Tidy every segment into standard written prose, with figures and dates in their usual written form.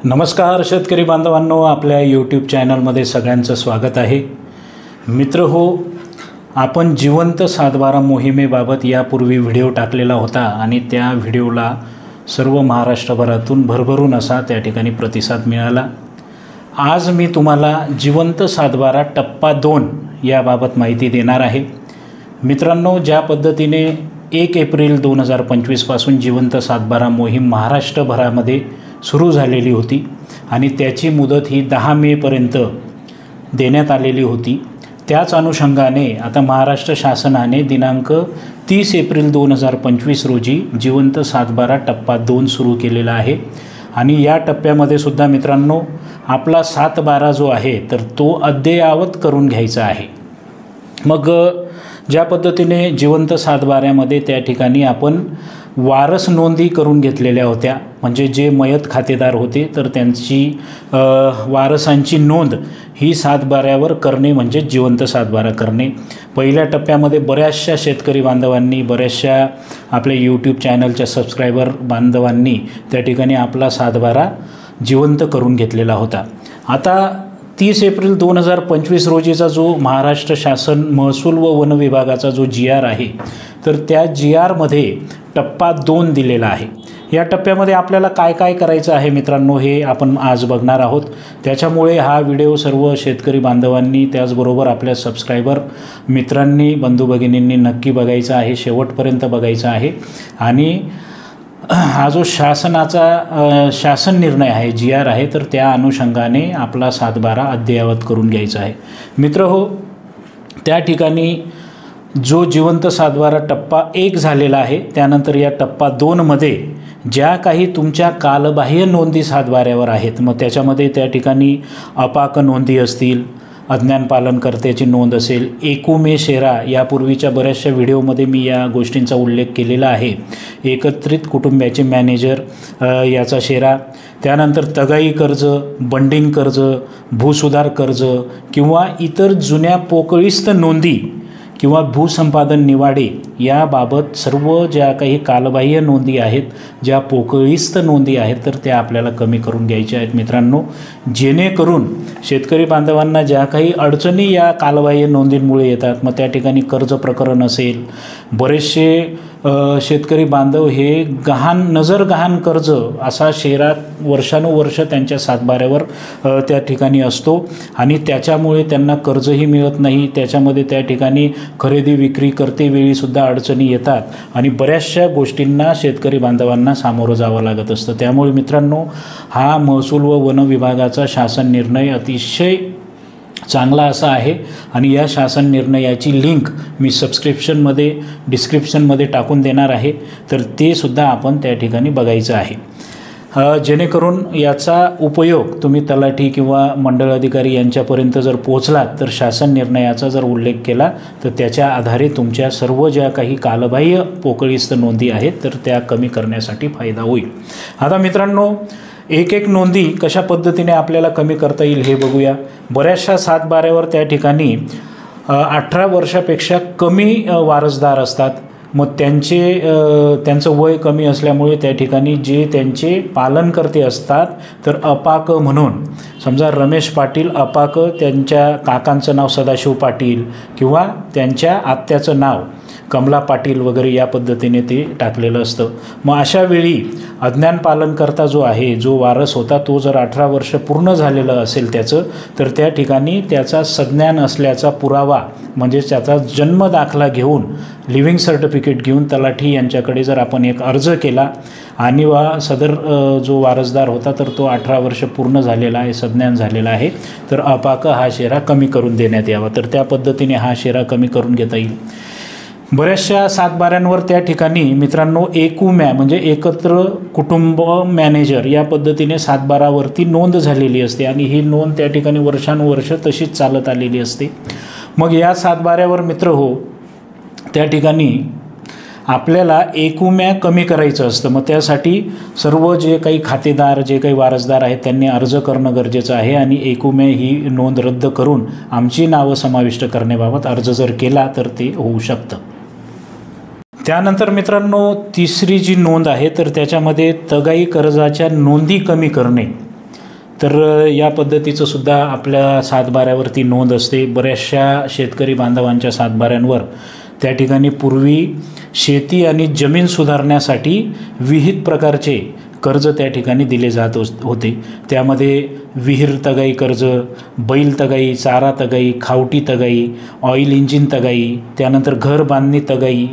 नमस्कार शेतकरी बांधवांनो, आपल्या यूट्यूब चॅनलमध्ये सगळ्यांचं स्वागत आहे. मित्र हो, आपण जिवंत सातबारा मोहिमेबाबत यापूर्वी व्हिडिओ टाकलेला होता आणि त्या व्हिडिओला सर्व महाराष्ट्रभरातून भरभरून असा त्या ठिकाणी प्रतिसाद मिळाला. आज मी तुम्हाला जिवंत सातबारा टप्पा 2 याबाबत माहिती देणार आहे. मित्रांनो, ज्या पद्धतीने 1 एप्रिल 2025 पासून जिवंत सातबारा मोहीम महाराष्ट्रभरामध्ये सुरू झालेली होती आणि त्याची मुदत ही 10 मेपर्यंत देण्यात आलेली होती. त्याच अनुषंगाने आता महाराष्ट्र शासनाने दिनांक 30 एप्रिल 2025 रोजी जिवंत सातबारा टप्पा 2 सुरू केलेला आहे. आणि या टप्प्यामध्ये सुद्धा मित्रांनो, आपला सातबारा जो आहे तर तो अद्ययावत करून घ्यायचा आहे. मग ज्या पद्धतीने जिवंत सातबाऱ्यामध्ये त्या ठिकाणी आपण वारस नोंदी करून घेतलेल्या होत्या, म्हणजे जे मयत खातेदार होते तर त्यांची वारसांची नोंद ही सातबाऱ्यावर करणे म्हणजे जिवंत सातबारा करणे. पहिल्या टप्प्यामध्ये बऱ्याचशा शेतकरी बांधवांनी, बऱ्याचशा आपल्या यूट्यूब चॅनलच्या सबस्क्रायबर बांधवांनी त्या ठिकाणी आपला सातबारा जिवंत करून घेतलेला होता. आता 30 एप्रिल 2025 रोजीचा जो महाराष्ट्र शासन महसूल व वन विभागाचा जो GR आहे तर त्या GRमध्ये टप्पा 2 दिलेला आहे. या टप्प्यामध्ये आपल्याला काय काय करायचं आहे मित्रांनो, हे आपण आज बघणार आहोत. त्याच्यामुळे हा व्हिडिओ सर्व शेतकरी बांधवांनी, त्याचबरोबर आपल्या सबस्क्रायबर मित्रांनी, बंधू भगिनींनी नक्की बघायचा आहे, शेवटपर्यंत बघायचा आहे. आणि हा जो शासन निर्णय आहे, GR आहे, तर त्या अनुषंगाने आपला सातबारा अद्ययावत करून घ्यायचा आहे. मित्र हो, त्या ठिकाणी जो जिवंत सातबारा टप्पा 1 झालेला आहे, त्यानंतर या टप्पा 2मध्ये ज्या काही तुमच्या कालबाह्य नोंदी सातबाऱ्यावर आहेत, मग त्याच्यामध्ये त्या ठिकाणी अपाक नोंदी असतील, अज्ञान पालनकर्त्याची नोंद असेल, एकुमे शेरा, यापूर्वीच्या बऱ्याचशा व्हिडिओमध्ये मी या गोष्टींचा उल्लेख केलेला आहे, एकत्रित कुटुंबाचे मॅनेजर याचा शेरा, त्यानंतर तगाई कर्ज, बंडिंग कर्ज, भूसुधार कर्ज किंवा इतर जुन्या पोकळीस्त नोंदी किंवा भूसंपादन निवाडे याबाबत सर्व ज्या काही कालबाह्य नोंदी आहेत, ज्या पोकळीस्त नोंदी आहेत, तर त्या आपल्याला कमी करून घ्यायच्या आहेत मित्रांनो, जेणेकरून शेतकरी बांधवांना ज्या काही अडचणी या कालबाह्य नोंदींमुळे येतात, मग त्या ठिकाणी कर्ज प्रकरण असेल, बरेचसे शेतकरी बांधव हे गहाण कर्ज असा शेरा वर्षानुवर्ष त्यांच्या सातबाऱ्यावर त्या ठिकाणी असतो आणि त्याच्यामुळे त्यांना कर्जही मिळत नाही. त्याच्यामध्ये त्या ठिकाणी खरेदी विक्री करते वेळीसुद्धा अडचणी येतात आणि बऱ्याचशा गोष्टींना शेतकरी बांधवांना सामोरं जावं लागत असतं. त्यामुळे मित्रांनो, हा महसूल व वन विभागाचा शासन निर्णय अतिशय चांगला असा आहे आणि या शासन निर्णयाची लिंक मी डिस्क्रिप्शनमध्ये टाकून देणार आहे, तर ते सुद्धा आपण त्या ठिकाणी बघायचं आहे. जेणेकरून याचा उपयोग तुम्ही तलाठी किंवा मंडळ अधिकारी यांच्यापर्यंत जर पोहोचलात तर शासन निर्णयाचा जर उल्लेख केला तर त्याच्या आधारे तुमच्या सर्व ज्या काही कालबाह्य पोकळीस्त नोंदी आहेत तर त्या कमी करण्यासाठी फायदा होईल. आता मित्रांनो, एक नोंदी कशा पद्धतीने आपल्याला कमी करता येईल हे बघूया. बऱ्याचशा सातबाऱ्यावर त्या ठिकाणी 18 वर्षापेक्षा कमी वारसदार असतात. मग त्यांचं वय कमी असल्यामुळे त्या ठिकाणी जे त्यांचे पालनकर्ते असतात तर अपाक म्हणून, समजा रमेश पाटील अपाक, त्यांच्या काकांचं नाव सदाशिव पाटील किंवा त्यांच्या आत्याचं नाव कमला पाटील वगैरे या पद्धतीने ते टाकलेलं असतं. मग अशा वेळी अज्ञान पालनकर्ता जो आहे, जो वारस होता, तो जर 18 वर्ष पूर्ण झालेलं असेल त्याचं, तर त्या ठिकाणी त्याचा सज्ञान असल्याचा पुरावा म्हणजे त्याचा जन्म दाखला घेऊन, लिव्हिंग सर्टिफिकेट घेऊन तलाठी यांच्याकडे जर आपण एक अर्ज केला आणि सदर जो वारसदार होता तर तो 18 वर्ष पूर्ण झालेला आहे, सज्ञान झालेला आहे, तर अपाक हा शेरा कमी करून देण्यात यावा, तर त्या पद्धतीने हा शेरा कमी करून घेता येईल. बऱ्याचशा सातबाऱ्यांवर त्या ठिकाणी मित्रांनो एकुम्या म्हणजे एकत्र कुटुंब मॅनेजर या पद्धतीने सातबारावरती नोंद झालेली असते आणि ही नोंद त्या ठिकाणी वर्षानुवर्ष तशीच चालत आलेली असते. मग या सातबाऱ्यावर मित्र हो, त्या ठिकाणी आपल्याला एकुम्या कमी करायचं असतं. मग त्यासाठी सर्व जे काही खातेदार, जे काही वारसदार आहेत त्यांनी अर्ज करणं गरजेचं आहे आणि एकुम्या ही नोंद रद्द करून आमची नावं समाविष्ट करण्याबाबत अर्ज जर केला तर ते होऊ शकतं. त्यानंतर मित्रांनो, तिसरी जी नोंद आहे तर त्याच्यामध्ये तगाई कर्जाच्या नोंदी कमी करणे. तर या पद्धतीचं सुद्धा आपल्या सातबाऱ्यावरती नोंद असते. बऱ्याचशा शेतकरी बांधवांच्या सातबाऱ्यांवर त्या ठिकाणी पूर्वी शेती आणि जमीन सुधारण्यासाठी विविध प्रकारचे कर्ज त्या ठिकाणी दिले जात होते. त्यामध्ये विहीर तगाई कर्ज, बैल तगाई, चारा तगाई, खावटी तगाई, ऑइल इंजिन तगाई, त्यानंतर घर बांधणी तगाई,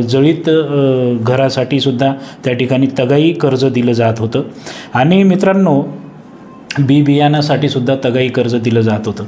जळीत घरासाठी सुद्धा त्या ठिकाणी तगाई कर्ज दिलं जात होतं. आणि मित्रांनो, बियाण्यासाठी सुद्धा तगाई कर्ज दिलं जात होतं.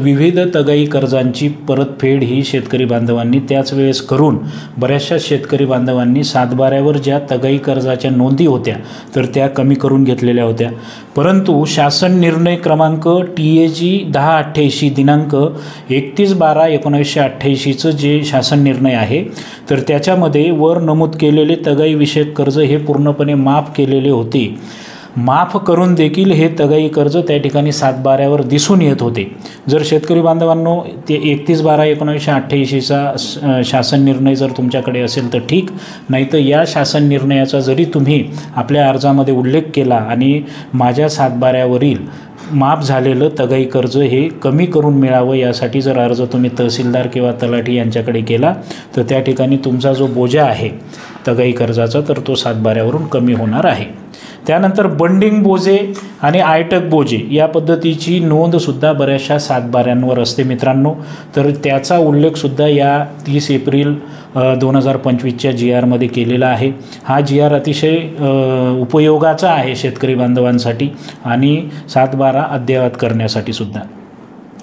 विविध तगाई कर्जांची परतफेड ही शेतकरी बांधवांनी त्याच वेळेस करून बऱ्याचशा शेतकरी बांधवांनी सातबाऱ्यावर ज्या तगाई कर्जाच्या नोंदी होत्या तर त्या कमी करून घेतलेल्या होत्या. परंतु शासन निर्णय क्रमांक TAG 1088 दिनांक 31/12/1988चं जे शासन निर्णय आहे तर त्याच्यामध्ये वर नमूद केलेले तगाई विषयक कर्ज हे पूर्णपणे माफ केलेले होते. माफ करून देखील हे तगाई कर्ज त्या ठिकाणी सातबाऱ्यावर दिसून येत होते. जर शेतकरी बांधवांनो ते 31/12/1988चा शासन निर्णय जर तुमच्याकडे असेल तर ठीक, नाहीतर या शासन निर्णयाचा जरी तुम्ही आपल्या अर्जामध्ये उल्लेख केला आणि माझ्या सातबाऱ्यावरील माफ झालेलं तगाई कर्ज हे कमी करून मिळावं यासाठी जर अर्ज तुम्ही तहसीलदार किंवा तलाठी यांच्याकडे केला तर त्या ठिकाणी तुमचा जो बोजा आहे तगाई कर्जाचा तर तो सातबाऱ्यावरून कमी होणार आहे. त्यानंतर बंडिंग बोजे आणि आयटक बोजे या पद्धतीची नोंदसुद्धा बऱ्याचशा सातबाऱ्यांवर असते मित्रांनो. तर त्याचा उल्लेखसुद्धा या 30 एप्रिल 2025च्या GRमध्ये केलेला आहे. हा GR अतिशय उपयोगाचा आहे शेतकरी बांधवांसाठी आणि सातबारा अद्ययावत करण्यासाठी सुद्धा.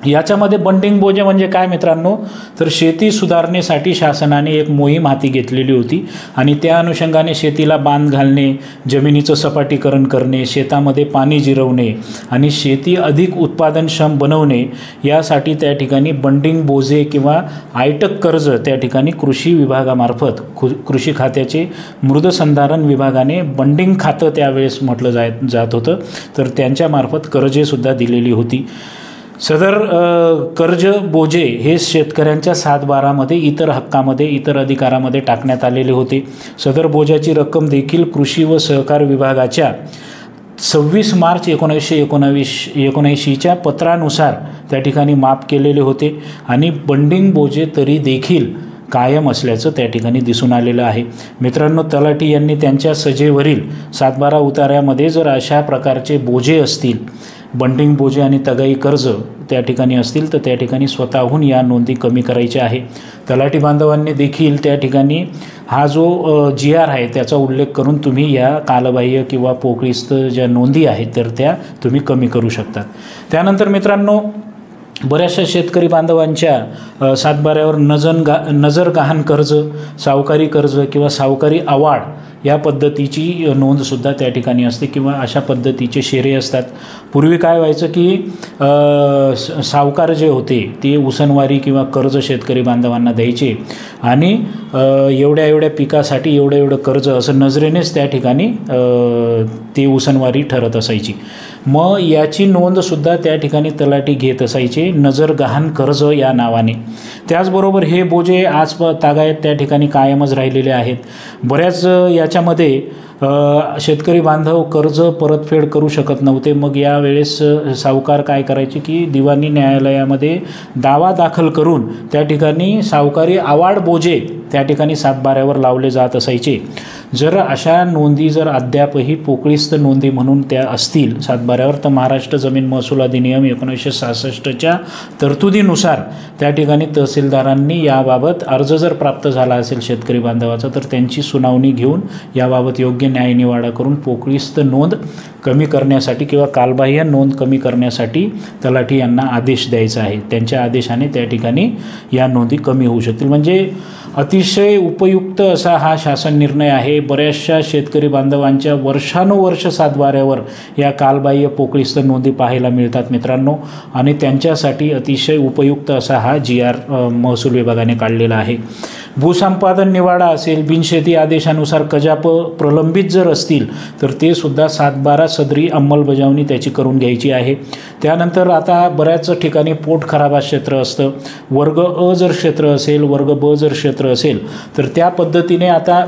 याच्यामध्ये बंडिंग बोजे म्हणजे काय मित्रांनो, तर शेती सुधारणेसाठी शासनाने एक मोहीम हाती घेतलेली होती आणि त्या अनुषंगाने शेतीला बांध घालणे, जमिनीचं सपाटीकरण करणे, शेतामध्ये पाणी जिरवणे आणि शेती अधिक उत्पादनक्षम बनवणे यासाठी त्या ठिकाणी बंडिंग बोजे किंवा आयटक कर्ज त्या ठिकाणी कृषी विभागामार्फत कृषी खात्याचे मृदसंधारण विभागाने बंडिंग खातं त्यावेळेस म्हटलं जात होतं तर त्यांच्यामार्फत कर्जेसुद्धा दिलेली होती. सदर कर्ज बोजे हे शेतकऱ्यांच्या सातबारामध्ये इतर हक्कामध्ये इतर अधिकारामध्ये टाकण्यात आलेले होते. सदर बोजाची रक्कम देखील कृषी व सहकार विभागाच्या 26 मार्च 1979च्या पत्रानुसार त्या ठिकाणी माफ केलेले होते आणि बंडिंग बोजे तरी देखील कायम असल्याचं त्या ठिकाणी दिसून आलेलं आहे. मित्रांनो, तलाठी यांनी त्यांच्या सजेवरील सातबारा उतार्यामध्ये जर अशा प्रकारचे बोजे असतील, बंडिंग बोजे आणि तगाई कर्ज त्या ठिकाणी असतील तर त्या ठिकाणी स्वतःहून या नोंदी कमी करायच्या आहे. तलाठी बांधवांनी देखील त्या ठिकाणी हा जो GR आहे त्याचा उल्लेख करून तुम्ही या कालबाह्य किंवा पोकळीस्त ज्या नोंदी आहेत तर त्या तुम्ही कमी करू शकतात. त्यानंतर मित्रांनो, बऱ्याचशा शेतकरी बांधवांच्या सातबाऱ्यावर नजरगहाण कर्ज, सावकारी कर्ज किंवा सावकारी अवार्ड या पद्धतीची नोंदसुद्धा त्या ठिकाणी असते किंवा अशा पद्धतीचे शेरे असतात. पूर्वी काय व्हायचं की सावकार जे होते ते उसनवारी किंवा कर्ज शेतकरी बांधवांना द्यायचे आणि एवढ्या पिकासाठी एवढं कर्ज असं नजरेनेच त्या ठिकाणी ते उसनवारी ठरत असायची. मग याची नोंदसुद्धा त्या ठिकाणी तलाठी घेत असायचे नजरगहाण कर्ज या नावाने. त्याचबरोबर हे बोजे आज तागायत त्या ठिकाणी कायमच राहिलेले आहेत. बऱ्याच याच्यामध्ये शेतकरी बांधव कर्ज परतफेड करू शकत नव्हते. मग यावेळेस सावकार काय करायचे की दिवाणी न्यायालयामध्ये दावा दाखल करून त्या ठिकाणी सावकारी अवार्ड बोजे त्या ठिकाणी सातबाऱ्यावर लावले जात असायचे. जर अशा नोंदी जर अद्यापही पोकळीस्त नोंदी म्हणून त्या असतील सातबाऱ्यावर तर महाराष्ट्र जमीन महसूल अधिनियम 1966च्या तरतुदीनुसार त्या ठिकाणी तहसीलदारांनी याबाबत अर्ज जर प्राप्त झाला असेल शेतकरी बांधवाचा तर त्यांची सुनावणी घेऊन याबाबत योग्य न्यायनिवाडा करून पोकळीस्त नोंद कमी करण्यासाठी किंवा कालबाह्य नोंद कमी करण्यासाठी तलाठी यांना आदेश द्यायचा आहे. त्यांच्या आदेशाने त्या ठिकाणी या नोंदी कमी होऊ शकतील. म्हणजे अतिशय उपयुक्त असा हा शासन निर्णय आहे. बऱ्याचशा शेतकरी बांधवांच्या वर्षानुवर्ष सातबाऱ्यावर या कालबाह्य पोकळीस्त नोंदी पाहायला मिळतात मित्रांनो आणि त्यांच्यासाठी अतिशय उपयुक्त असा हा GR महसूल विभागाने काढलेला आहे. भूसंपादन निवाडा असेल, बिनशेती आदेशानुसार कजाप प्रलंबित जर असतील तर ते सुद्धा सातबारा सदरी अंमलबजावणी त्याची करून घ्यायची आहे. त्यानंतर आता बऱ्याच ठिकाणी पोट खराबा क्षेत्र असतं. वर्ग अ जर क्षेत्र असेल, वर्ग ब जर क्षेत्र असेल तर त्या पद्धतीने आता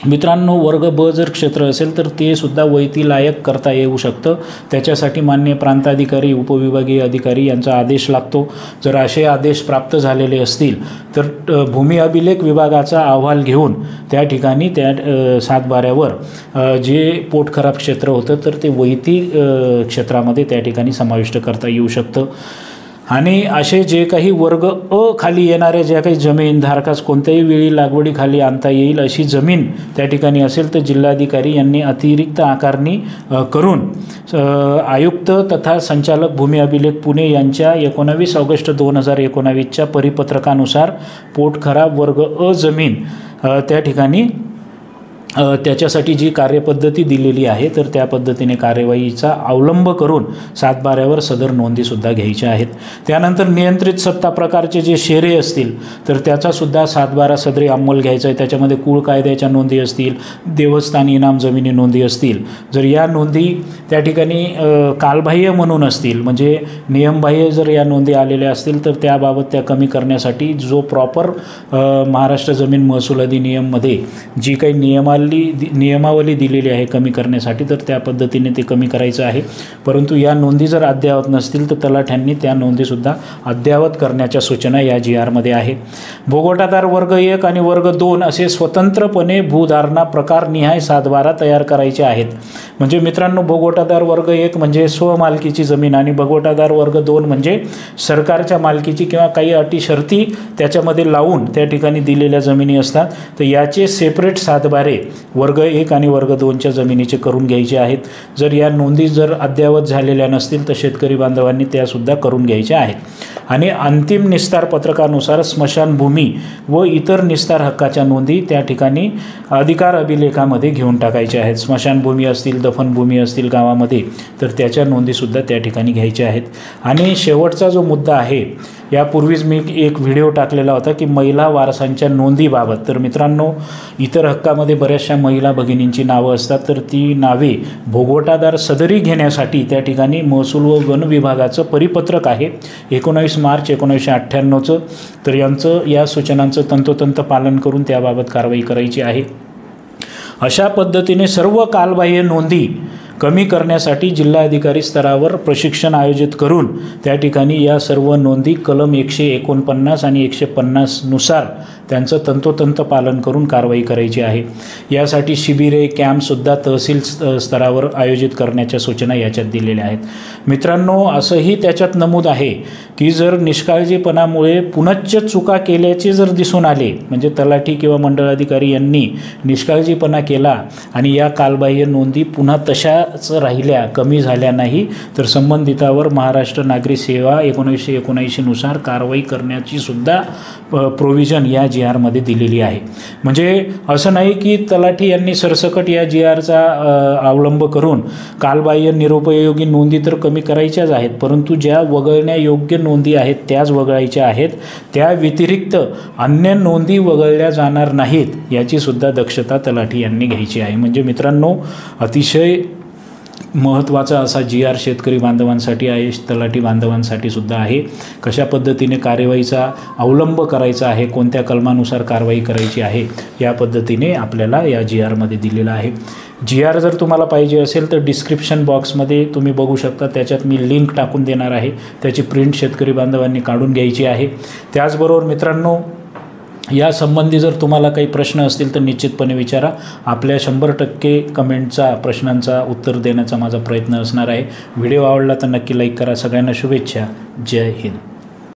मित्रांनो, वर्ग ब जर क्षेत्र असेल तर ते सुद्धा वैती लायक करता येऊ शकतं. त्याच्यासाठी मान्य प्रांताधिकारी, उपविभागीय अधिकारी यांचा आदेश लागतो. जर असे आदेश प्राप्त झालेले असतील तर भूमी अभिलेख विभागाचा अहवाल घेऊन त्या ठिकाणी त्या सातबाऱ्यावर जे पोटखराब क्षेत्र होतं तर ते वैती क्षेत्रामध्ये त्या ठिकाणी समाविष्ट करता येऊ शकतं. आणि असे जे काही वर्ग अ खाली येणाऱ्या ज्या काही जमीन धारकास कोणत्याही वेळी लागवडीखाली आणता येईल अशी जमीन त्या ठिकाणी असेल तर जिल्हाधिकारी यांनी अतिरिक्त आकारणी करून आयुक्त तथा संचालक भूमी अभिलेख पुणे यांच्या 19 ऑगस्ट 2019च्या परिपत्रकानुसार पोटखराब वर्ग अ जमीन त्या ठिकाणी त्याच्यासाठी जी कार्यपद्धती दिलेली आहे तर त्या पद्धतीने कार्यवाहीचा अवलंब करून सातबाऱ्यावर सदर नोंदीसुद्धा घ्यायच्या आहेत. त्यानंतर नियंत्रित सत्ता प्रकारचे जे शेरे असतील तर त्याचासुद्धा सातबारा सदरी अंमल घ्यायचा आहे. त्याच्यामध्ये कुळ कायद्याच्या नोंदी असतील, देवस्थान इनाम जमिनी नोंदी असतील. जर या नोंदी त्या ठिकाणी कालबाह्य म्हणून असतील म्हणजे नियमबाह्य जर या नोंदी आलेल्या असतील तर त्याबाबत त्या कमी करण्यासाठी जो प्रॉपर महाराष्ट्र जमीन महसूल अधिनियममध्ये जी काही नियमावली दिलेली आहे कमी करण्यासाठी तर त्या पद्धतीने ते कमी करायचं आहे. परंतु या नोंदी जर अद्ययावत नसतील तर तलाठ्यांनी त्या नोंदीसुद्धा अद्ययावत करण्याच्या सूचना या GRमध्ये आहे. भोगवटादार वर्ग 1 आणि वर्ग 2 असे स्वतंत्रपणे भूधारणा प्रकारनिहाय सातबारा तयार करायचे आहेत. म्हणजे मित्रांनो, भोगवटादार वर्ग 1 म्हणजे स्वमालकीची जमीन आणि भोगवटादार वर्ग 2 म्हणजे सरकारच्या मालकीची किंवा काही अटी शर्ती त्याच्यामध्ये लावून त्या ठिकाणी दिलेल्या जमिनी असतात. तर याचे सेपरेट सातबारे वर्ग 1 आणि वर्ग 2च्या जमिनीचे करून घ्यायचे आहेत. जर या नोंदी जर अद्ययावत झालेल्या नसतील तर शेतकरी बांधवांनी त्यासुद्धा करून घ्यायच्या आहेत. आणि अंतिम निस्तार पत्रकानुसार स्मशानभूमी व इतर निस्तार हक्काच्या नोंदी त्या ठिकाणी अधिकार अभिलेखामध्ये घेऊन टाकायच्या आहेत. स्मशानभूमी असतील, दफनभूमी असतील गावामध्ये तर त्याच्या नोंदीसुद्धा त्या ठिकाणी घ्यायच्या आहेत. आणि शेवटचा जो मुद्दा आहे, यापूर्वीच मी एक व्हिडिओ टाकलेला होता की महिला वारसांच्या नोंदीबाबत. तर मित्रांनो, इतर हक्कामध्ये बऱ्याचशा महिला भगिनींची नावं असतात तर ती नावे भोगवटादार सदरी घेण्यासाठी त्या ठिकाणी महसूल व वन विभागाचं परिपत्रक आहे 19 मार्च 1998चं. तर यांचं या सूचनांचं तंतोतंत पालन करून त्याबाबत कारवाई करायची आहे. अशा पद्धतीने सर्व कालबाह्य नोंदी कमी करण्यासाठी जिल्हाधिकारी स्तरावर प्रशिक्षण आयोजित करून त्या ठिकाणी या सर्व नोंदी कलम 149 आणि 150 नुसार त्यांचं तंतोतंत पालन करून कारवाई करायची आहे. यासाठी शिबिरे, कॅम्पसुद्धा तहसील स्तरावर आयोजित करण्याच्या सूचना याच्यात दिलेल्या आहेत. मित्रांनो, असंही त्याच्यात नमूद आहे की जर निष्काळजीपणामुळे पुनश्च चुका केल्याचे जर दिसून आले म्हणजे तलाठी किंवा मंडळाधिकारी यांनी निष्काळजीपणा केला आणि या कालबाह्य नोंदी पुन्हा तशाच राहिल्या, कमी झाल्या नाही तर संबंधितावर महाराष्ट्र नागरी सेवा 1979 नुसार कारवाई करण्याची सुद्धा प्रोव्हिजन या GRमध्ये दिलेली आहे. म्हणजे असं नाही की तलाठी यांनी सरसकट या GRचा अवलंब करून कालबाह्य निरुपयोगी नोंदी तर कमी करायच्याच आहेत, परंतु ज्या वगळण्यायोग्य नोंदी आहेत त्याच वगळायच्या आहेत. त्या व्यतिरिक्त अन्य नोंदी वगळल्या जाणार नाहीत याची सुद्धा दक्षता तलाठी यांनी घ्यायची आहे. म्हणजे मित्रांनो, अतिशय महत्त्वाचा असा GR शेतकरी बांधवांसाठी आहे, तलाठी बांधवांसाठी सुद्धा आहे. कशा पद्धतीने कारवाईचा अवलंब करायचा आहे, कोणत्या कलमानुसार कारवाई करायची आहे या पद्धतीने आपल्याला या GRमध्ये दिलेला आहे. GR जर तुम्हाला पाहिजे असेल तर डिस्क्रिप्शन बॉक्समध्ये तुम्ही बघू शकता, त्याच्यात मी लिंक टाकून देणार आहे. त्याची प्रिंट शेतकरी बांधवांनी काढून घ्यायची आहे. त्याचबरोबर मित्रांनो, या संबंधी जर तुम्हाला काही प्रश्न असतील तर निश्चितपणे विचारा. आपल्या 100% कमेंटचा प्रश्नांचा उत्तर देण्याचा माझा प्रयत्न असणार आहे. व्हिडिओ आवडला तर नक्की लाईक करा. सगळ्यांना शुभेच्छा. जय हिंद.